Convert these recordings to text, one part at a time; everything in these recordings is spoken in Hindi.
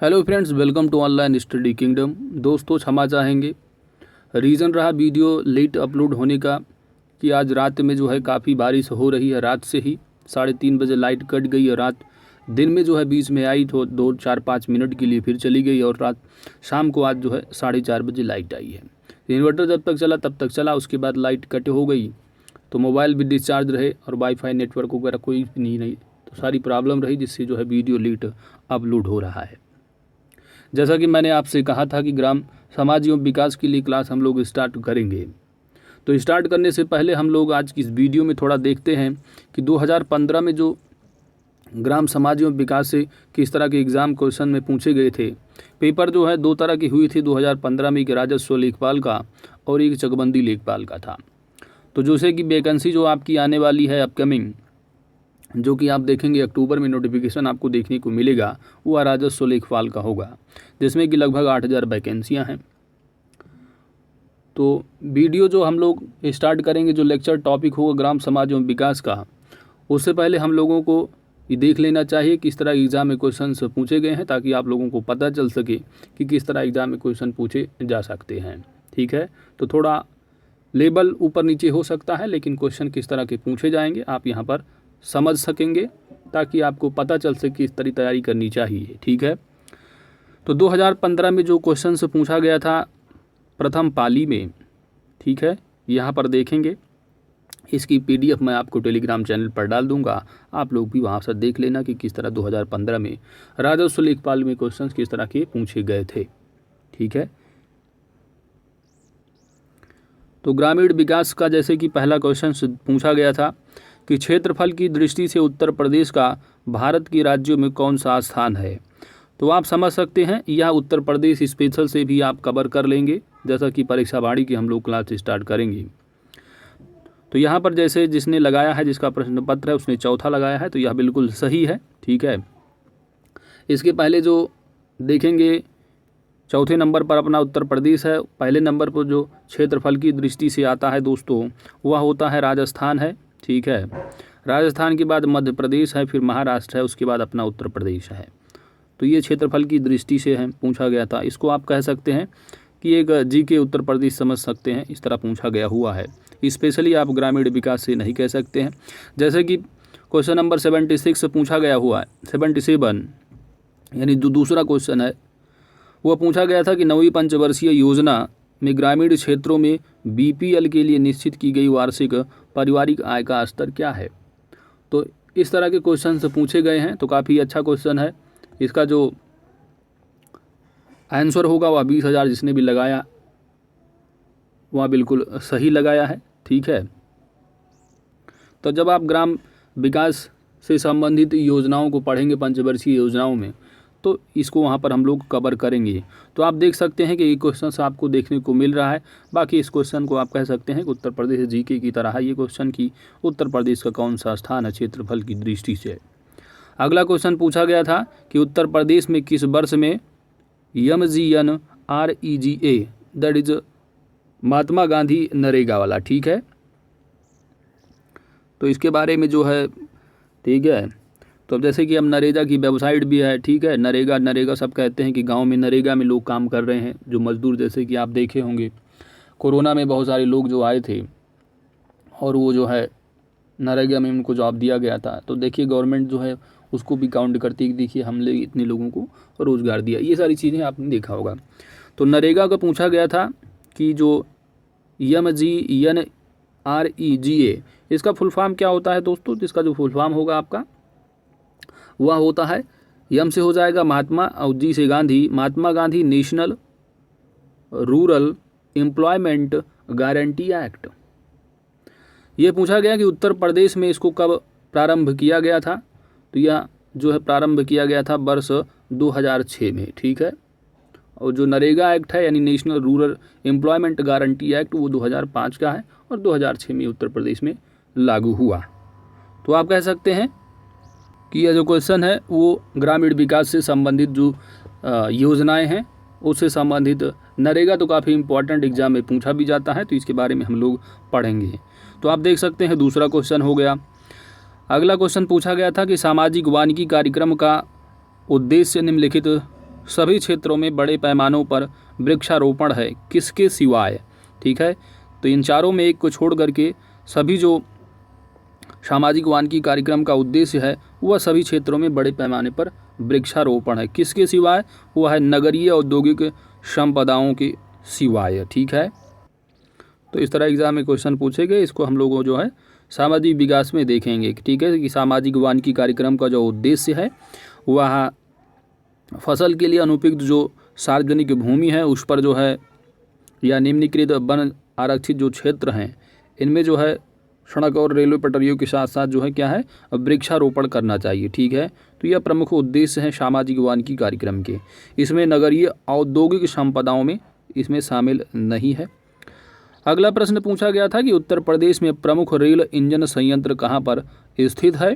Hello friends, welcome to online study kingdom. दोस्तों, क्षमा चाहेंगे, रीज़न रहा वीडियो लेट अपलोड होने का कि आज रात में जो है काफ़ी बारिश हो रही है। रात से ही 3:30 बजे लाइट कट गई और रात दिन में जो है बीच में आई तो 2-4-5 मिनट के लिए फिर चली गई और रात शाम को आज जो है 4:30 बजे लाइट आई है। इन्वर्टर जब तक चला तब तक चला, उसके बाद लाइट कट हो गई तो मोबाइल भी डिस्चार्ज रहे और वाईफाई नेटवर्क वगैरह कोई नहीं तो सारी प्रॉब्लम रही, जिससे जो है वीडियो लेट अपलोड हो रहा है। जैसा कि मैंने आपसे कहा था कि ग्राम समाज एवं विकास के लिए क्लास हम लोग स्टार्ट करेंगे, तो स्टार्ट करने से पहले हम लोग आज की इस वीडियो में थोड़ा देखते हैं कि 2015 में जो ग्राम समाज एवं विकास से किस तरह के एग्ज़ाम क्वेश्चन में पूछे गए थे। पेपर जो है 2 तरह की हुई थी 2015 में, एक राजस्व लेखपाल का और एक चकबंदी लेखपाल का था। तो जैसे कि वैकेंसी जो आपकी आने वाली है अपकमिंग, जो कि आप देखेंगे अक्टूबर में नोटिफिकेशन आपको देखने को मिलेगा, वो राजस्व लेखपाल का होगा, जिसमें कि लगभग 8,000 वैकेंसियाँ हैं। तो वीडियो जो हम लोग स्टार्ट करेंगे, जो लेक्चर टॉपिक होगा ग्राम समाज एवं विकास का, उससे पहले हम लोगों को ये देख लेना चाहिए किस तरह एग्ज़ाम में क्वेश्चन पूछे गए हैं, ताकि आप लोगों को पता चल सके कि किस तरह एग्ज़ाम में क्वेश्चन पूछे जा सकते हैं। ठीक है, तो थोड़ा लेवल ऊपर नीचे हो सकता है, लेकिन क्वेश्चन किस तरह के पूछे जाएंगे आप यहाँ पर समझ सकेंगे, ताकि आपको पता चल सके किस तरह तैयारी करनी चाहिए। ठीक है, तो 2015 में जो क्वेश्चन से पूछा गया था प्रथम पाली में, ठीक है, यहाँ पर देखेंगे। इसकी PDF मैं आपको टेलीग्राम चैनल पर डाल दूंगा, आप लोग भी वहाँ से देख लेना कि किस तरह 2015 में राजस्व लेखपाल में क्वेश्चन किस तरह के पूछे गए थे। ठीक है, तो ग्रामीण विकास का जैसे कि पहला क्वेश्चन पूछा गया था कि क्षेत्रफल की दृष्टि से उत्तर प्रदेश का भारत के राज्यों में कौन सा स्थान है। तो आप समझ सकते हैं, यह उत्तर प्रदेश स्पेशल से भी आप कवर कर लेंगे, जैसा कि परीक्षा वाणी की हम लोग क्लास स्टार्ट करेंगे। तो यहाँ पर जैसे जिसने लगाया है, जिसका प्रश्न पत्र है, उसने चौथा लगाया है, तो यह बिल्कुल सही है। ठीक है, इसके पहले जो देखेंगे चौथे नंबर पर अपना उत्तर प्रदेश है। पहले नंबर पर जो क्षेत्रफल की दृष्टि से आता है दोस्तों, वह होता है राजस्थान है। ठीक है, राजस्थान के बाद मध्य प्रदेश है, फिर महाराष्ट्र है, उसके बाद अपना उत्तर प्रदेश है। तो ये क्षेत्रफल की दृष्टि से है पूछा गया था। इसको आप कह सकते हैं कि एक GK उत्तर प्रदेश समझ सकते हैं, इस तरह पूछा गया हुआ है। स्पेशली आप ग्रामीण विकास से नहीं कह सकते हैं। जैसे कि क्वेश्चन नंबर 76 से पूछा गया हुआ है, 77 यानी जो दूसरा क्वेश्चन है, वह पूछा गया था कि 9वीं पंचवर्षीय योजना में ग्रामीण क्षेत्रों में BPL के लिए निश्चित की गई वार्षिक पारिवारिक आय का स्तर क्या है। तो इस तरह के क्वेश्चन से पूछे गए हैं, तो काफ़ी अच्छा क्वेश्चन है। इसका जो आंसर होगा वह 20,000, जिसने भी लगाया वह बिल्कुल सही लगाया है। ठीक है, तो जब आप ग्राम विकास से संबंधित योजनाओं को पढ़ेंगे, पंचवर्षीय योजनाओं में, तो इसको वहाँ पर हम लोग कवर करेंगे। तो आप देख सकते हैं कि ये क्वेश्चन आपको देखने को मिल रहा है। बाकी इस क्वेश्चन को आप कह सकते हैं कि उत्तर प्रदेश GK की तरह है ये क्वेश्चन की उत्तर प्रदेश का कौन सा स्थान है क्षेत्रफल की दृष्टि से। अगला क्वेश्चन पूछा गया था कि उत्तर प्रदेश में किस वर्ष में MGNREGA that is Mahatma Gandhi NREGA वाला। ठीक है, तो इसके बारे में जो है, ठीक है, तो अब जैसे कि हम नरेगा की वेबसाइट भी है। ठीक है, नरेगा सब कहते हैं कि गांव में नरेगा में लोग काम कर रहे हैं, जो मजदूर, जैसे कि आप देखे होंगे कोरोना में बहुत सारे लोग जो आए थे और वो जो है नरेगा में उनको जॉब दिया गया था। तो देखिए गवर्नमेंट जो है उसको भी काउंट करती है कि देखिए हमने इतने लोगों को रोज़गार दिया। ये सारी चीज़ें आपने देखा होगा। तो नरेगा का पूछा गया था कि जो MGNREGA, इसका फुल फॉर्म क्या होता है दोस्तों। तो इसका जो फुल फॉर्म होगा आपका वह होता है, M से हो जाएगा महात्मा और G से Gandhi, Mahatma Gandhi National Rural Employment Guarantee Act. ये पूछा गया कि उत्तर प्रदेश में इसको कब प्रारंभ किया गया था। तो यह जो है प्रारंभ किया गया था वर्ष 2006 में। ठीक है, और जो नरेगा एक्ट है यानी national Rural Employment Guarantee act, वो 2005 का है और 2006 में उत्तर प्रदेश में लागू हुआ। तो आप कह सकते हैं कि यह जो क्वेश्चन है वो ग्रामीण विकास से संबंधित जो योजनाएं हैं उससे संबंधित। नरेगा तो काफ़ी इंपॉर्टेंट एग्जाम में पूछा भी जाता है, तो इसके बारे में हम लोग पढ़ेंगे। तो आप देख सकते हैं दूसरा क्वेश्चन हो गया। अगला क्वेश्चन पूछा गया था कि सामाजिक वानिकी कार्यक्रम का उद्देश्य निम्नलिखित सभी क्षेत्रों में बड़े पैमानों पर वृक्षारोपण है, किसके सिवाय? ठीक है, तो इन चारों में एक को छोड़ करके सभी जो सामाजिक वानिकी कार्यक्रम का उद्देश्य है वह सभी क्षेत्रों में बड़े पैमाने पर वृक्षारोपण है, किसके सिवाय? वह है नगरीय औद्योगिक संपदाओं के सिवाय। ठीक है, तो इस तरह एग्जाम में क्वेश्चन पूछे गए, इसको हम लोग जो है सामाजिक विकास में देखेंगे। ठीक है, कि सामाजिक वानिकी कार्यक्रम का जो उद्देश्य है वह फसल के लिए अनुपयुक्त जो सार्वजनिक भूमि है उस पर जो है या निम्नलिखित वन आरक्षित जो क्षेत्र हैं इनमें जो है सड़क और रेलवे पटरियों के साथ साथ जो है क्या है वृक्षारोपण करना चाहिए। ठीक है, तो यह प्रमुख उद्देश्य है सामाजिक वानिकी कार्यक्रम के। इसमें नगरीय औद्योगिक संपदाओं में इसमें शामिल नहीं है। अगला प्रश्न पूछा गया था कि उत्तर प्रदेश में प्रमुख रेल इंजन संयंत्र कहाँ पर स्थित है?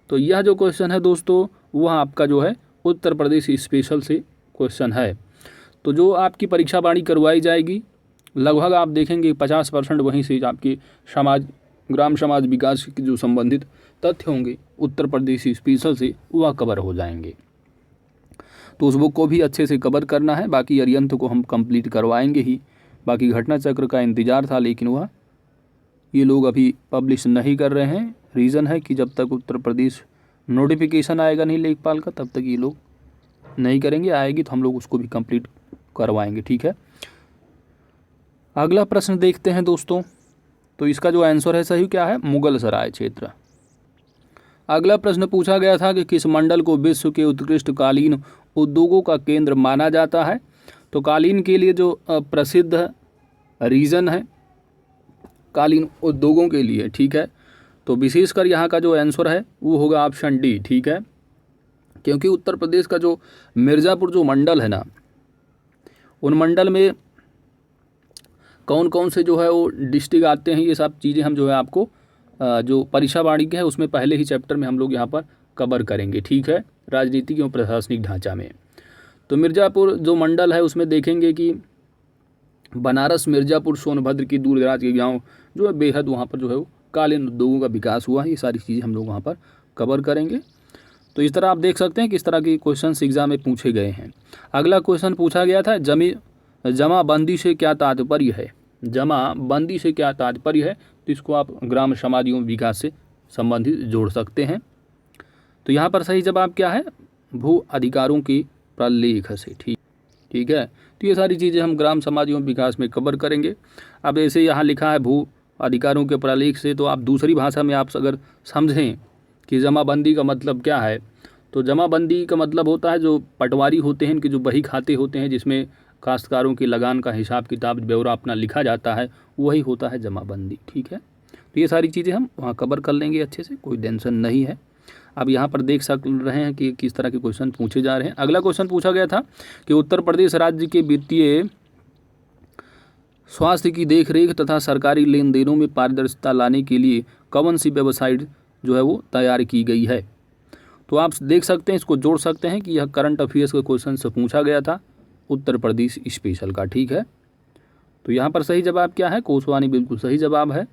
तो यह जो क्वेश्चन है दोस्तों वह आपका जो है उत्तर प्रदेश स्पेशल से क्वेश्चन है। तो जो आपकी परीक्षा वाणी करवाई जाएगी लगभग आप देखेंगे 50% वहीं से आपके ग्राम समाज विकास के जो संबंधित तथ्य होंगे उत्तर प्रदेश स्पेशल से वह कवर हो जाएंगे। तो उस बुक को भी अच्छे से कवर करना है, बाकी अरियंत को हम कंप्लीट करवाएंगे ही। बाकी घटना चक्र का इंतज़ार था लेकिन वह ये लोग अभी पब्लिश नहीं कर रहे हैं। रीज़न है कि जब तक उत्तर प्रदेश नोटिफिकेशन आएगा नहीं लेखपाल का तब तक ये लोग नहीं करेंगे, आएगी तो हम लोग उसको भी कंप्लीट करवाएंगे। ठीक है, अगला प्रश्न देखते हैं दोस्तों। तो इसका जो आंसर है सही क्या है? मुगल सराय क्षेत्र। अगला प्रश्न पूछा गया था कि किस मंडल को विश्व के उत्कृष्ट कालीन उद्योगों का केंद्र माना जाता है? तो कालीन के लिए जो प्रसिद्ध रीजन है कालीन उद्योगों के लिए। ठीक है, तो विशेषकर यहाँ का जो आंसर है वो होगा ऑप्शन डी। ठीक है, क्योंकि उत्तर प्रदेश का जो मिर्ज़ापुर जो मंडल है ना उन मंडल में कौन कौन से जो है वो डिस्ट्रिक्ट आते हैं ये सब चीज़ें हम जो है आपको जो परीक्षा वाणिज्य है उसमें पहले ही चैप्टर में हम लोग यहाँ पर कवर करेंगे। ठीक है, राजनीतिक एवं प्रशासनिक ढांचा में। तो मिर्ज़ापुर जो मंडल है उसमें देखेंगे कि बनारस, मिर्ज़ापुर, सोनभद्र की दूर दराज के गाँव जो है बेहद वहाँ पर जो है वो कालीन उद्योगों का विकास हुआ है। ये सारी चीज़ें हम लोग वहाँ पर कवर करेंगे। तो इस तरह आप देख सकते हैं किस तरह के क्वेश्चन एग्जाम में पूछे गए हैं। अगला क्वेश्चन पूछा गया था जमाबंदी से क्या तात्पर्य है? जमाबंदी से क्या तात्पर्य है? तो इसको आप ग्राम समाज एवं विकास से संबंधित जोड़ सकते हैं। तो यहाँ पर सही जवाब क्या है? भू अधिकारों के प्रलेख से। ठीक है, तो ये सारी चीज़ें हम ग्राम समाज एवं विकास में कवर करेंगे। अब ऐसे यहाँ लिखा है भू अधिकारों के प्रलेख से, तो आप दूसरी भाषा में आप अगर समझें कि जमाबंदी का मतलब क्या है, तो जमाबंदी का मतलब होता है जो पटवारी होते हैं इनके जो बही खाते होते हैं जिसमें काश्तकारों की लगान का हिसाब किताब ब्यौरा अपना लिखा जाता है, वही होता है जमाबंदी। ठीक है, तो ये सारी चीज़ें हम वहाँ कवर कर लेंगे अच्छे से, कोई टेंशन नहीं है। अब यहाँ पर देख सक रहे हैं कि किस तरह के क्वेश्चन पूछे जा रहे हैं। अगला क्वेश्चन पूछा गया था कि उत्तर प्रदेश राज्य के वित्तीय स्वास्थ्य की देखरेख तथा सरकारी लेन देनों में पारदर्शिता लाने के लिए कौन सी वेबसाइट जो है वो तैयार की गई है? तो आप देख सकते हैं, इसको जोड़ सकते हैं कि यह करंट अफेयर्स के क्वेश्चन से पूछा गया था उत्तर प्रदेश स्पेशल का। ठीक है, तो यहाँ पर सही जवाब क्या है? कोसवानी बिल्कुल सही जवाब है।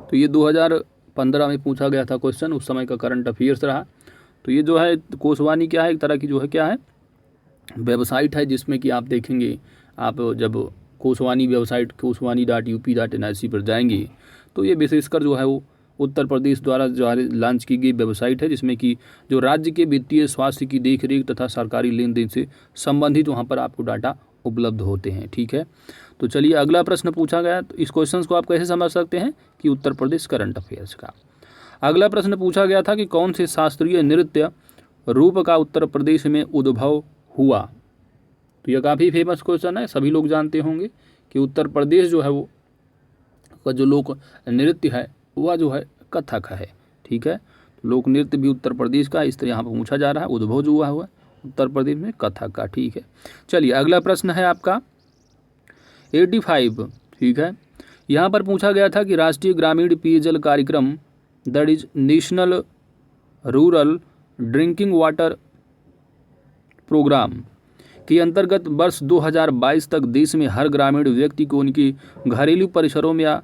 तो ये 2015 में पूछा गया था क्वेश्चन, उस समय का करंट अफेयर्स रहा। तो ये जो है कोसवानी क्या है? एक तरह की जो है क्या है वेबसाइट है जिसमें कि आप देखेंगे, आप जब कोसवानी वेबसाइट koswani.up.nic पर जाएंगे तो ये विशेषकर जो है वो उत्तर प्रदेश द्वारा जो लॉन्च की गई वेबसाइट है जिसमें कि जो राज्य के वित्तीय स्वास्थ्य की देखरेख तथा सरकारी लेन देन से संबंधित वहाँ पर आपको डाटा उपलब्ध होते हैं। ठीक है, तो चलिए अगला प्रश्न पूछा गया। तो इस क्वेश्चन को आप कैसे समझ सकते हैं कि उत्तर प्रदेश करंट अफेयर्स का। अगला प्रश्न पूछा गया था कि कौन से शास्त्रीय नृत्य रूप का उत्तर प्रदेश में उद्भव हुआ? तो यह काफ़ी फेमस क्वेश्चन है, सभी लोग जानते होंगे कि उत्तर प्रदेश जो है वो का जो लोक नृत्य है वह जो है कथक है। ठीक है, लोक नृत्य भी उत्तर प्रदेश का इस तरह यहाँ पर पूछा जा रहा है, उद्भव जो हुआ है उत्तर प्रदेश में कथक का। ठीक है, चलिए अगला प्रश्न है आपका 85। ठीक है, यहाँ पर पूछा गया था कि राष्ट्रीय ग्रामीण पेयजल कार्यक्रम that is national rural drinking water programme के अंतर्गत वर्ष 2022 तक देश में हर ग्रामीण व्यक्ति को उनके घरेलू परिसरों में या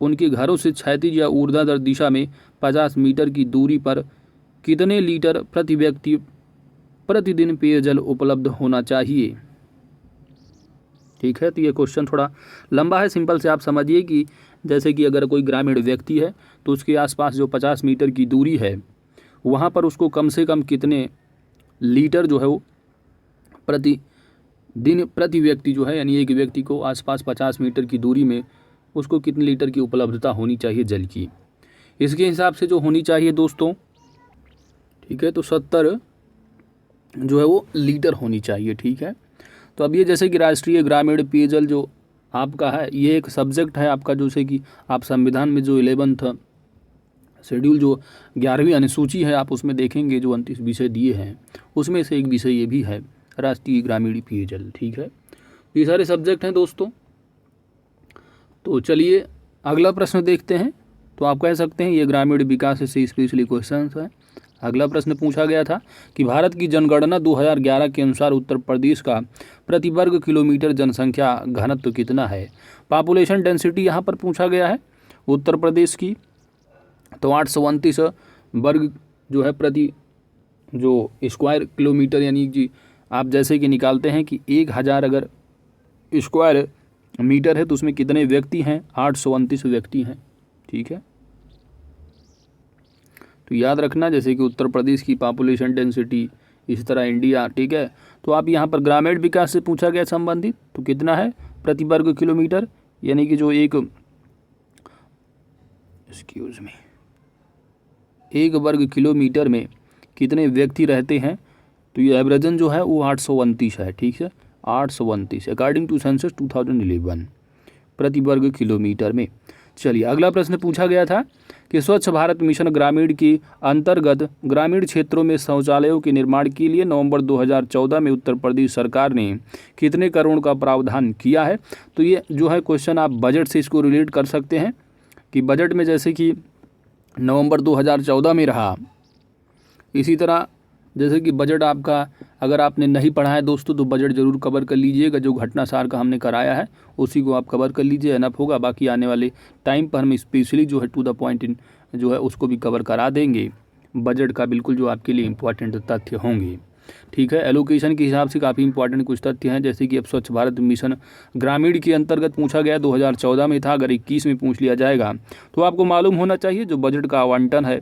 उनके घरों से क्षैतिज या ऊर्ध्वाधर दिशा में 50 मीटर की दूरी पर कितने लीटर प्रति व्यक्ति प्रतिदिन पेयजल उपलब्ध होना चाहिए? ठीक है, तो ये क्वेश्चन थोड़ा लंबा है। सिंपल से आप समझिए कि जैसे कि अगर कोई ग्रामीण व्यक्ति है तो उसके आसपास जो 50 मीटर की दूरी है वहाँ पर उसको कम से कम कितने लीटर जो है वो प्रति व्यक्ति जो है, यानी एक व्यक्ति को आसपास 50 मीटर की दूरी में उसको कितने लीटर की उपलब्धता होनी चाहिए जल की, इसके हिसाब से जो होनी चाहिए दोस्तों, ठीक है, तो 70 जो है वो लीटर होनी चाहिए। ठीक है, तो अब ये जैसे कि राष्ट्रीय ग्रामीण पेयजल जो आपका है ये एक सब्जेक्ट है आपका, जैसे कि आप संविधान में जो 11th शेड्यूल जो 11वीं अनुसूची है आप उसमें देखेंगे जो 29 विषय दिए हैं उसमें से एक विषय ये भी है राष्ट्रीय ग्रामीण पेयजल। ठीक है, ये सारे सब्जेक्ट हैं दोस्तों। तो चलिए अगला प्रश्न देखते हैं। तो आप कह सकते हैं ये ग्रामीण विकास से स्पेशली क्वेश्चन है। अगला प्रश्न पूछा गया था कि भारत की जनगणना 2011 के अनुसार उत्तर प्रदेश का प्रति वर्ग किलोमीटर जनसंख्या घनत्व कितना है? पॉपुलेशन डेंसिटी यहाँ पर पूछा गया है उत्तर प्रदेश की, तो 829 वर्ग जो है प्रति जो स्क्वायर किलोमीटर, यानी कि आप जैसे कि निकालते हैं कि 1000 अगर स्क्वायर मीटर है तो उसमें कितने व्यक्ति हैं? 829 व्यक्ति हैं। ठीक है, तो याद रखना जैसे कि उत्तर प्रदेश की पॉपुलेशन डेंसिटी, इस तरह इंडिया। ठीक है, तो आप यहाँ पर ग्रामीण विकास से पूछा गया संबंधित तो कितना है प्रति वर्ग किलोमीटर, यानी कि जो एक वर्ग किलोमीटर में कितने व्यक्ति रहते हैं, तो ये एवरेजन जो है वो 829 है। ठीक है, 829 अकॉर्डिंग टू सेंसस 2011 प्रति वर्ग किलोमीटर में। चलिए अगला प्रश्न पूछा गया था कि स्वच्छ भारत मिशन ग्रामीण के अंतर्गत ग्रामीण क्षेत्रों में शौचालयों के निर्माण के लिए नवंबर 2014 में उत्तर प्रदेश सरकार ने कितने करोड़ का प्रावधान किया है? तो ये जो है क्वेश्चन आप बजट से इसको रिलेट कर सकते हैं कि बजट में जैसे कि नवंबर 2014 में रहा, इसी तरह जैसे कि बजट आपका अगर आपने नहीं पढ़ा है दोस्तों तो बजट ज़रूर कवर कर लीजिएगा। जो घटना सार का हमने कराया है उसी को आप कवर कर लीजिए, एनफ होगा। बाकी आने वाले टाइम पर हम स्पेशली जो है टू द पॉइंट इन जो है उसको भी कवर करा देंगे बजट का, बिल्कुल जो आपके लिए इंपॉर्टेंट तथ्य होंगे। ठीक है, एलोकेशन के हिसाब से काफ़ी इंपॉर्टेंट कुछ तथ्य हैं, जैसे कि अब स्वच्छ भारत मिशन ग्रामीण के अंतर्गत पूछा गया 2014 में था, अगर 21 में पूछ लिया जाएगा तो आपको मालूम होना चाहिए जो बजट का आवंटन है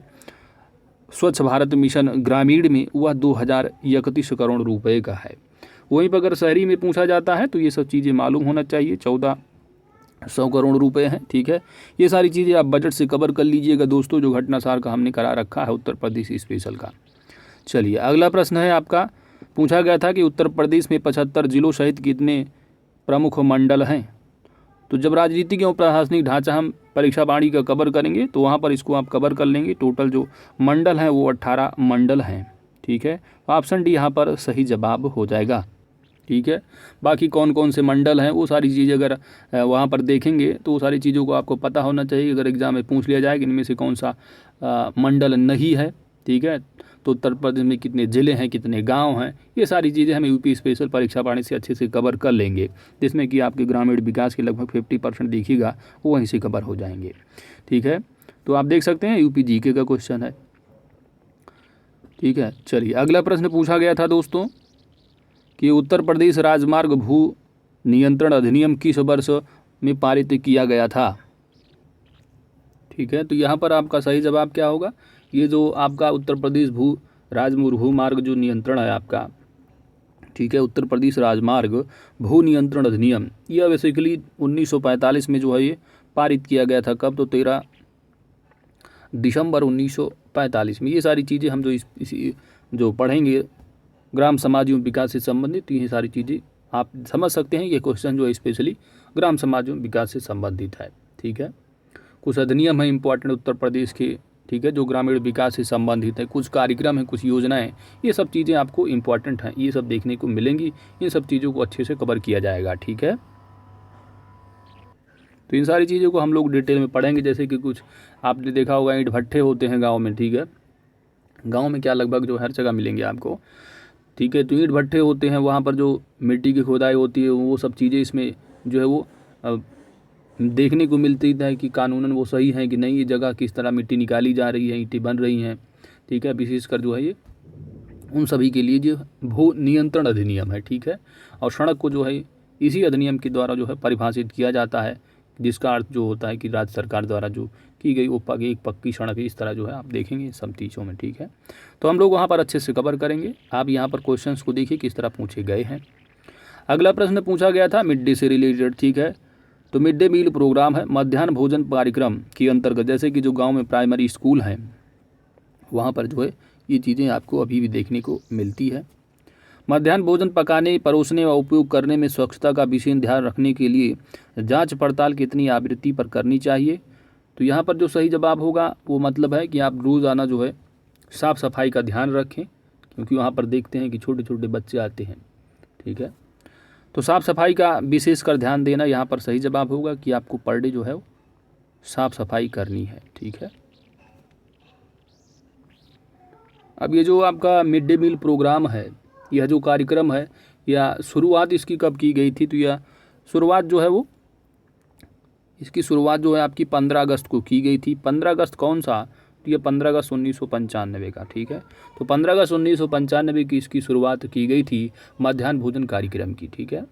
स्वच्छ भारत मिशन ग्रामीण में वह 2031 करोड़ रुपए का है। वहीं पर अगर शहरी में पूछा जाता है तो ये सब चीज़ें मालूम होना चाहिए, 1400 करोड़ रुपए हैं। ठीक है, ये सारी चीज़ें आप बजट से कवर कर लीजिएगा दोस्तों, जो घटना सार का हमने करा रखा है उत्तर प्रदेश स्पेशल का। चलिए अगला प्रश्न है आपका, पूछा गया था कि उत्तर प्रदेश में 75 जिलों सहित कितने प्रमुख मंडल हैं? तो जब राजनीतिक एवं प्रशासनिक ढांचा हम परीक्षा वाणी का कवर करेंगे तो वहाँ पर इसको आप कवर कर लेंगे। टोटल जो मंडल हैं वो 18 मंडल हैं। ठीक है, ऑप्शन डी यहाँ पर सही जवाब हो जाएगा। ठीक है, बाकी कौन कौन से मंडल हैं वो सारी चीज़ें अगर वहाँ पर देखेंगे तो वो सारी चीज़ों को आपको पता होना चाहिए। अगर एग्जाम में पूछ लिया जाए कि इनमें से कौन सा मंडल नहीं है, ठीक है, तो उत्तर प्रदेश में कितने ज़िले हैं, कितने गांव हैं, ये सारी चीज़ें हम यूपी स्पेशल परीक्षा वाणी से अच्छे से कवर कर लेंगे, जिसमें कि आपके ग्रामीण विकास के लगभग 50% दिखेगा वो वहीं से कवर हो जाएंगे। ठीक है, तो आप देख सकते हैं यूपी जीके का क्वेश्चन है। ठीक है, चलिए अगला प्रश्न पूछा गया था दोस्तों कि उत्तर प्रदेश राजमार्ग भू नियंत्रण अधिनियम किस वर्ष में पारित किया गया था? ठीक है, तो यहाँ पर आपका सही जवाब क्या होगा? ये जो आपका उत्तर प्रदेश भूमार्ग जो नियंत्रण है आपका, ठीक है, उत्तर प्रदेश राजमार्ग भू नियंत्रण अधिनियम, यह बेसिकली 1945 में जो है ये पारित किया गया था। कब? तो 13 दिसंबर 1945 में। ये सारी चीज़ें हम जो पढ़ेंगे ग्राम समाज एवं विकास से संबंधित, ये सारी चीज़ें आप समझ सकते हैं। ये क्वेश्चन जो है स्पेशली ग्राम समाज एवं विकास से संबंधित है। ठीक है, कुछ अधिनियम है इंपॉर्टेंट उत्तर प्रदेश के, ठीक है, जो ग्रामीण विकास से संबंधित है, कुछ कार्यक्रम हैं, कुछ योजनाएं, ये सब चीज़ें आपको इंपॉर्टेंट हैं, ये सब देखने को मिलेंगी। इन सब चीज़ों को अच्छे से कवर किया जाएगा। ठीक है, तो इन सारी चीज़ों को हम लोग डिटेल में पढ़ेंगे। जैसे कि कुछ आपने देखा होगा ईंट भट्ठे होते हैं गाँव में, ठीक है, गाँव में क्या लगभग जो हर जगह मिलेंगे आपको। ठीक है, तो ईंट भट्ठे होते हैं, वहाँ पर जो मिट्टी की खुदाई होती है वो सब चीज़ें इसमें जो है वो देखने को मिलती है कि कानूनन वो सही है कि नहीं, ये जगह किस तरह मिट्टी निकाली जा रही है, ईंटें बन रही हैं। ठीक है, विशेषकर जो है ये उन सभी के लिए जो भू नियंत्रण अधिनियम है, ठीक है। और सड़क को जो है इसी अधिनियम के द्वारा जो है परिभाषित किया जाता है, जिसका अर्थ जो होता है कि राज्य सरकार द्वारा जो की गई वो एक पक्की सड़क है, इस तरह जो है आप देखेंगे सब चीज़ों में, ठीक है। तो हम लोग वहाँ पर अच्छे से कवर करेंगे। आप यहाँ पर क्वेश्चंस को देखिए किस तरह पूछे गए हैं। अगला प्रश्न पूछा गया था मिड डे से रिलेटेड, ठीक है। तो मिड डे मील प्रोग्राम है मध्याह्न भोजन कार्यक्रम के अंतर्गत, जैसे कि जो गाँव में प्राइमरी स्कूल हैं वहाँ पर जो है ये चीज़ें आपको अभी भी देखने को मिलती है। मध्याह्न भोजन पकाने, परोसने व उपयोग करने में स्वच्छता का विशेष ध्यान रखने के लिए जांच पड़ताल कितनी आवृत्ति पर करनी चाहिए। तो यहाँ पर जो सही जवाब होगा वो मतलब है कि आप रोज़ाना जो है साफ़ सफाई का ध्यान रखें, क्योंकि वहाँ पर देखते हैं कि छोटे छोटे बच्चे आते हैं, ठीक है। तो साफ़ सफाई का विशेषकर ध्यान देना यहाँ पर सही जवाब होगा कि आपको पर डे जो है वो साफ़ सफाई करनी है, ठीक है। अब ये जो आपका मिड डे मील प्रोग्राम है, यह जो कार्यक्रम है, या शुरुआत इसकी कब की गई थी, तो यह शुरुआत जो है वो इसकी शुरुआत जो है आपकी 15 अगस्त को की गई थी। 15 अगस्त कौन सा, तो ये 15 अगस्त 1995 का, ठीक है। तो 15 अगस्त 1995 की इसकी शुरुआत की गई थी मध्याह्न भोजन कार्यक्रम की, ठीक है।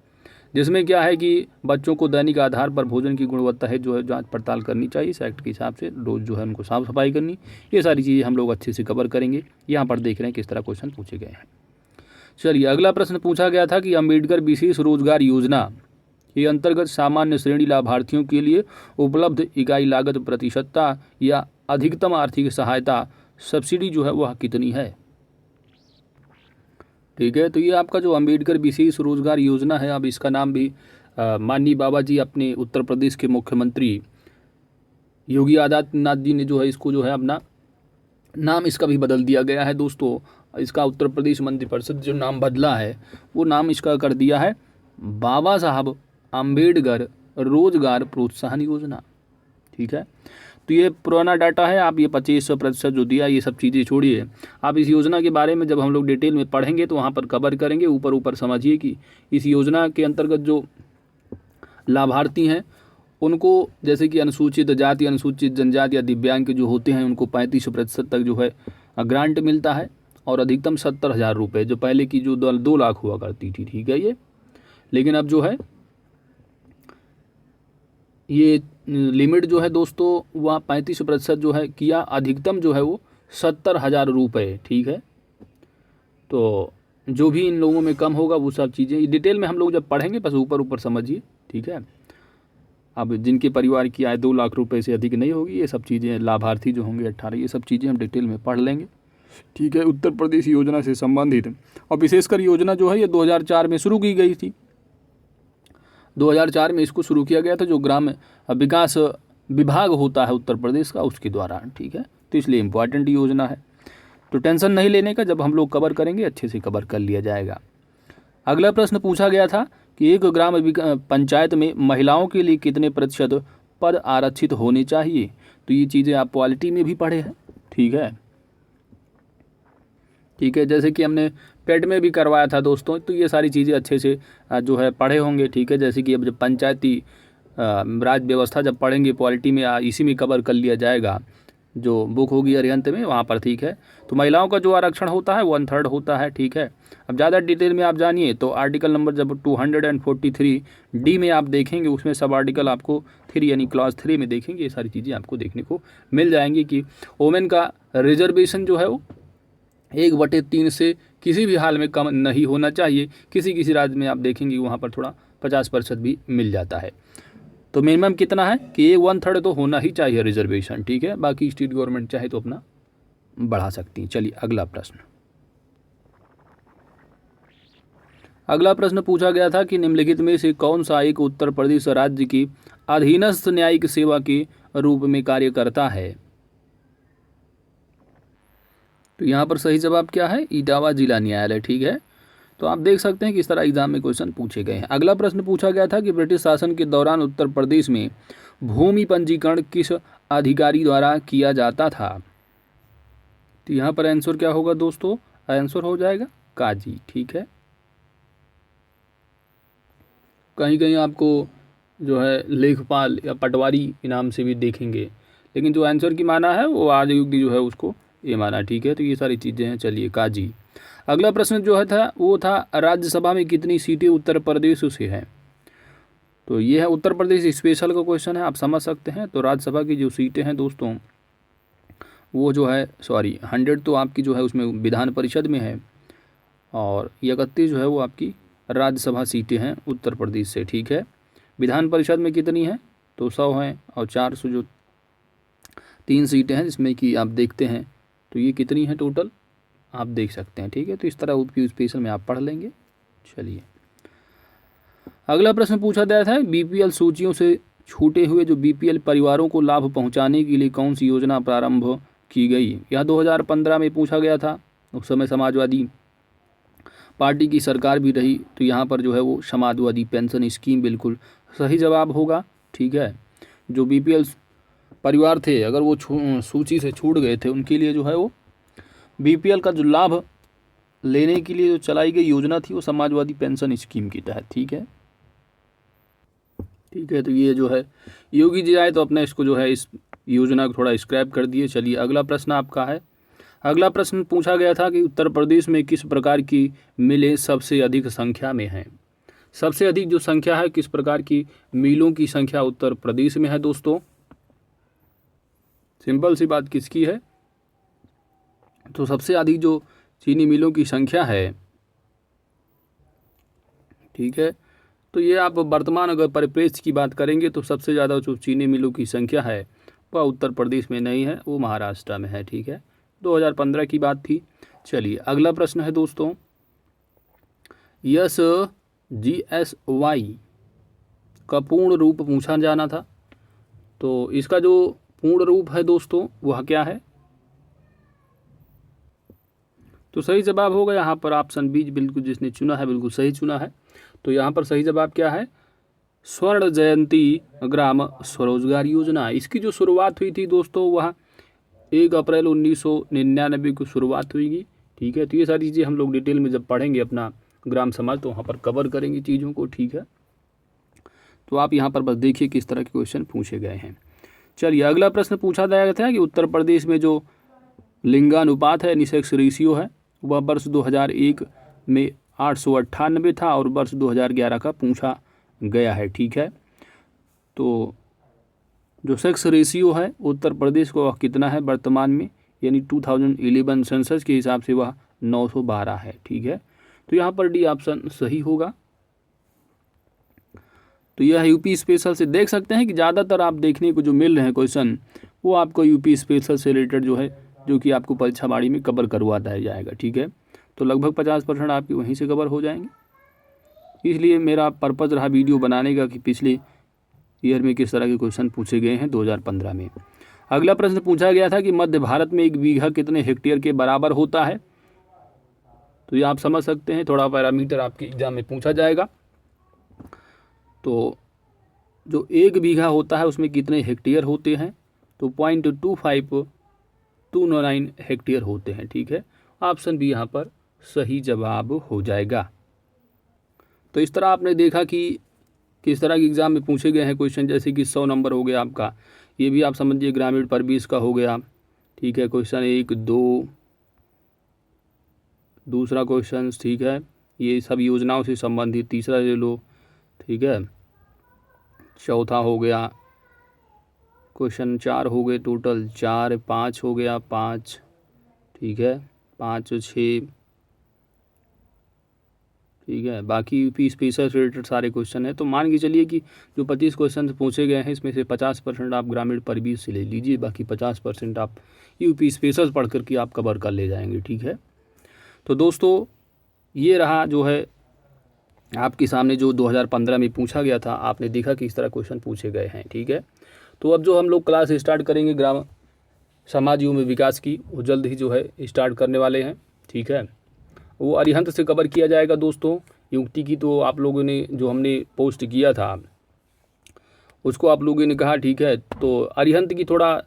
जिसमें क्या है कि बच्चों को दैनिक आधार पर भोजन की गुणवत्ता है जो है जांच पड़ताल करनी चाहिए, इस एक्ट के हिसाब से रोज़ जो है उनको साफ़ सफाई करनी, ये सारी चीज़ें हम लोग अच्छे से कवर करेंगे। यहाँ पर देख रहे हैं किस तरह क्वेश्चन पूछे गए हैं। चलिए अगला प्रश्न पूछा गया था कि अम्बेडकर विशेष रोजगार योजना के अंतर्गत सामान्य श्रेणी लाभार्थियों के लिए उपलब्ध इकाई लागत प्रतिशतता या अधिकतम आर्थिक सहायता सब्सिडी जो है वह कितनी है, ठीक है। तो ये आपका जो अम्बेडकर विशेष रोजगार योजना है, अब इसका नाम भी माननीय बाबा जी अपने उत्तर प्रदेश के मुख्यमंत्री योगी आदित्यनाथ जी ने जो है इसको जो है अपना नाम इसका भी बदल दिया गया है दोस्तों। इसका उत्तर प्रदेश मंत्रिपरिषद जो नाम बदला है वो नाम इसका कर दिया है बाबा साहब अम्बेडकर रोजगार प्रोत्साहन योजना, ठीक है। तो ये पुराना डाटा है, आप ये 25% जो दिया ये सब चीज़ें छोड़िए। आप इस योजना के बारे में जब हम लोग डिटेल में पढ़ेंगे तो वहाँ पर कवर करेंगे। ऊपर ऊपर समझिए कि इस योजना के अंतर्गत जो लाभार्थी हैं उनको, जैसे कि अनुसूचित जाति, अनुसूचित जनजाति या दिव्यांग जो होते हैं उनको 35% तक जो है ग्रांट मिलता है, और अधिकतम 70,000 रुपये, जो पहले की जो 2 लाख हुआ करती थी, ठीक है ये। लेकिन अब जो है ये लिमिट जो है दोस्तों वह 35% जो है किया, अधिकतम जो है वो 70,000 रुपये, ठीक है। तो जो भी इन लोगों में कम होगा वो सब चीज़ें डिटेल में हम लोग जब पढ़ेंगे, बस ऊपर ऊपर समझिए, ठीक है। अब जिनके परिवार की आय 2 लाख रुपए से अधिक नहीं होगी, ये सब चीज़ें लाभार्थी जो होंगे 18, ये सब चीज़ें हम डिटेल में पढ़ लेंगे, ठीक है। उत्तर प्रदेश योजना से संबंधित और विशेषकर योजना जो है ये 2004 में शुरू की गई थी। 2004 में इसको शुरू किया गया था, जो ग्राम विकास विभाग होता है उत्तर प्रदेश का उसके द्वारा, ठीक है। तो इसलिए इम्पॉर्टेंट योजना है, तो टेंशन नहीं लेने का, जब हम लोग कवर करेंगे अच्छे से कवर कर लिया जाएगा। अगला प्रश्न पूछा गया था कि एक ग्राम पंचायत में महिलाओं के लिए कितने प्रतिशत पद आरक्षित होने चाहिए। तो ये चीज़ें आप पॉलिटी में भी पढ़े हैं, ठीक है, ठीक है। जैसे कि हमने पेड में भी करवाया था दोस्तों, तो ये सारी चीज़ें अच्छे से जो है पढ़े होंगे, ठीक है। जैसे कि अब जब पंचायती राज व्यवस्था जब पढ़ेंगे पॉलिटी में, इसी में कवर कर लिया जाएगा, जो बुक होगी अरिहंत में वहाँ पर, ठीक है। तो महिलाओं का जो आरक्षण होता है 1/3 होता है, ठीक है। अब ज़्यादा डिटेल में आप जानिए तो आर्टिकल नंबर जब 243D में आप देखेंगे, उसमें सब आर्टिकल आपको 3 यानी क्लास 3 में देखेंगे, ये सारी चीज़ें आपको देखने को मिल जाएंगी कि वोमेन का रिजर्वेशन जो है वो 1/3 से किसी भी हाल में कम नहीं होना चाहिए। किसी किसी राज्य में आप देखेंगे वहाँ पर थोड़ा 50% भी मिल जाता है। तो मिनिमम कितना है कि 1/3 तो होना ही चाहिए रिजर्वेशन, ठीक है। बाकी स्टेट गवर्नमेंट चाहे तो अपना बढ़ा सकती है। चलिए अगला प्रश्न। अगला प्रश्न पूछा गया था कि निम्नलिखित में से कौन सा एक उत्तर प्रदेश राज्य की अधीनस्थ न्यायिक सेवा के रूप में कार्य करता है। तो यहाँ पर सही जवाब क्या है, इटावा जिला न्यायालय, ठीक है। तो आप देख सकते हैं कि इस तरह एग्जाम में क्वेश्चन पूछे गए हैं। अगला प्रश्न पूछा गया था कि ब्रिटिश शासन के दौरान उत्तर प्रदेश में भूमि पंजीकरण किस अधिकारी द्वारा किया जाता था। तो यहाँ पर आंसर क्या होगा दोस्तों, आंसर हो जाएगा काजी, ठीक है। कहीं कहीं आपको जो है लेखपाल या पटवारी इनाम से भी देखेंगे, लेकिन जो आंसर की माना है वो आदियोगी जो है उसको एमाना, ठीक है। तो ये सारी चीज़ें हैं। चलिए काजी। अगला प्रश्न जो है था वो था राज्यसभा में कितनी सीटें उत्तर प्रदेश से हैं। तो ये है उत्तर प्रदेश स्पेशल का क्वेश्चन है, आप समझ सकते हैं। तो राज्यसभा की जो सीटें हैं दोस्तों वो जो है 100 तो आपकी जो है उसमें विधान परिषद में है, और 31 जो है वो आपकी राज्यसभा सीटें हैं उत्तर प्रदेश से, ठीक है। विधान परिषद में कितनी है, तो 100 हैं, और 400 जो 3 सीटें हैं जिसमें कि आप देखते हैं तो ये कितनी है टोटल आप देख सकते हैं, ठीक है। तो इस तरह यूपी स्पेशल में आप पढ़ लेंगे। चलिए अगला प्रश्न पूछा गया था बीपीएल सूचियों से छूटे हुए जो बीपीएल परिवारों को लाभ पहुंचाने के लिए कौन सी योजना प्रारंभ की गई। यह 2015 में पूछा गया था। उस समय समाजवादी पार्टी की सरकार भी रही, तो यहाँ पर जो है वो समाजवादी पेंशन स्कीम बिल्कुल सही जवाब होगा, ठीक है। जो बीपीएल परिवार थे अगर वो सूची से छूट गए थे उनके लिए जो है वो बीपीएल का जो लाभ लेने के लिए जो चलाई गई योजना थी वो समाजवादी पेंशन स्कीम के तहत, ठीक है। ठीक है, तो ये जो है योगी जी आए तो अपना इसको जो है इस योजना को थोड़ा स्क्रैप कर दिए। चलिए अगला प्रश्न आपका है। अगला प्रश्न पूछा गया था कि उत्तर प्रदेश में किस प्रकार की मिलें सबसे अधिक संख्या में हैं। सबसे अधिक जो संख्या है किस प्रकार की मिलों की संख्या उत्तर प्रदेश में है दोस्तों। सिंपल सी बात किसकी है, तो सबसे अधिक जो चीनी मिलों की संख्या है, ठीक है। तो ये आप वर्तमान अगर परिप्रेक्ष्य की बात करेंगे तो सबसे ज़्यादा जो चीनी मिलों की संख्या है वह उत्तर प्रदेश में नहीं है, वो महाराष्ट्र में है, ठीक है। 2015 की बात थी। चलिए अगला प्रश्न है दोस्तों, SGSY का पूर्ण रूप पूछा जाना था। तो इसका जो पूर्ण रूप है दोस्तों वह क्या है, तो सही जवाब होगा यहाँ पर ऑप्शन बी, बिल्कुल जिसने चुना है बिल्कुल सही चुना है। तो यहाँ पर सही जवाब क्या है, स्वर्ण जयंती ग्राम स्वरोजगार योजना। इसकी जो शुरुआत हुई थी दोस्तों वह 1 अप्रैल 1999 को शुरुआत हुई, ठीक है। तो ये सारी चीज़ें हम लोग डिटेल में जब पढ़ेंगे अपना ग्राम समाज तो वहाँ पर कवर करेंगे चीज़ों को, ठीक है। तो आप यहाँ पर बस देखिए किस तरह के क्वेश्चन पूछे गए हैं। चलिए अगला प्रश्न पूछा गया था कि उत्तर प्रदेश में जो लिंगानुपात है यानी सेक्स रेशियो है वह वर्ष 2001 में 898 था और वर्ष 2011 का पूछा गया है, ठीक है। तो जो सेक्स रेशियो है उत्तर प्रदेश को वह कितना है वर्तमान में, यानी 2011 सेंसस के हिसाब से वह 912 है, ठीक है। तो यहाँ पर डी ऑप्शन सही होगा। तो यह यूपी स्पेशल से देख सकते हैं कि ज़्यादातर आप देखने को जो मिल रहे हैं क्वेश्चन वो आपको यूपी स्पेशल से रिलेटेड जो है जो कि आपको परीक्षा बाड़ी में कवर करवाता जाएगा, ठीक है। तो लगभग 50% आपकी वहीं से कवर हो जाएंगे। इसलिए मेरा पर्पज़ रहा वीडियो बनाने का कि पिछले ईयर में किस तरह के क्वेश्चन पूछे गए हैं 2015 में। अगला प्रश्न पूछा गया था कि मध्य भारत में 1 बीघा कितने हेक्टेयर के बराबर होता है। तो ये आप समझ सकते हैं, थोड़ा पैरामीटर आपके एग्जाम में पूछा जाएगा। तो जो 1 बीघा होता है उसमें कितने हेक्टेयर होते हैं, तो 0.2529 हेक्टेयर होते हैं, ठीक है। ऑप्शन भी यहाँ पर सही जवाब हो जाएगा। तो इस तरह आपने देखा कि किस तरह के एग्ज़ाम में पूछे गए हैं क्वेश्चन, जैसे कि 100 नंबर हो गया आपका, ये भी आप समझिए ग्रामीण परिवेश का हो गया, ठीक है। क्वेश्चन 1, 2, दूसरा क्वेश्चन, ठीक है, ये सब योजनाओं से संबंधित, तीसरा ले लो, ठीक है, चौथा हो गया, क्वेश्चन 4 हो गए टोटल, 4, 5 हो गया, 5, ठीक है, 5, 6, ठीक है। बाकी यूपी स्पेशल से रिलेटेड सारे क्वेश्चन है। तो मान के चलिए कि जो 25 क्वेश्चन पूछे गए हैं इसमें से 50% आप ग्रामीण परिवेश से ले लीजिए, बाकी 50% आप यूपी स्पेशल पढ़ करके आप कवर कर ले जाएंगे, ठीक है। तो दोस्तों ये रहा जो है आपके सामने जो 2015 में पूछा गया था, आपने देखा कि इस तरह क्वेश्चन पूछे गए हैं, ठीक है। तो अब जो हम लोग क्लास स्टार्ट करेंगे ग्राम समाज एवं विकास की, वो जल्द ही जो है स्टार्ट करने वाले हैं, ठीक है। वो अरिहंत से कवर किया जाएगा दोस्तों। युक्ति की तो आप लोगों ने जो हमने पोस्ट किया था उसको आप लोगों ने कहा, ठीक है, तो अरिहंत की थोड़ा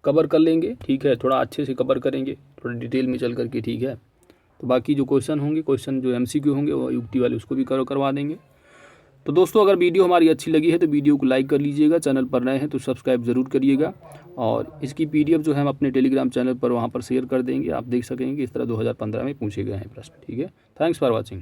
कवर कर लेंगे, ठीक है, थोड़ा अच्छे से कवर करेंगे, थोड़ा डिटेल में चल करके, ठीक है। तो बाकी जो क्वेश्चन होंगे, क्वेश्चन जो MCQ होंगे वो युक्ति वाले उसको भी करवा देंगे। तो दोस्तों अगर वीडियो हमारी अच्छी लगी है तो वीडियो को लाइक कर लीजिएगा, चैनल पर नए हैं तो सब्सक्राइब ज़रूर करिएगा और इसकी PDF जो है हम अपने टेलीग्राम चैनल पर वहाँ पर शेयर कर देंगे, आप देख सकेंगे। इस तरह 2015 में पूछे गए हैं प्रश्न। ठीक है, थैंक्स फॉर वॉचिंग।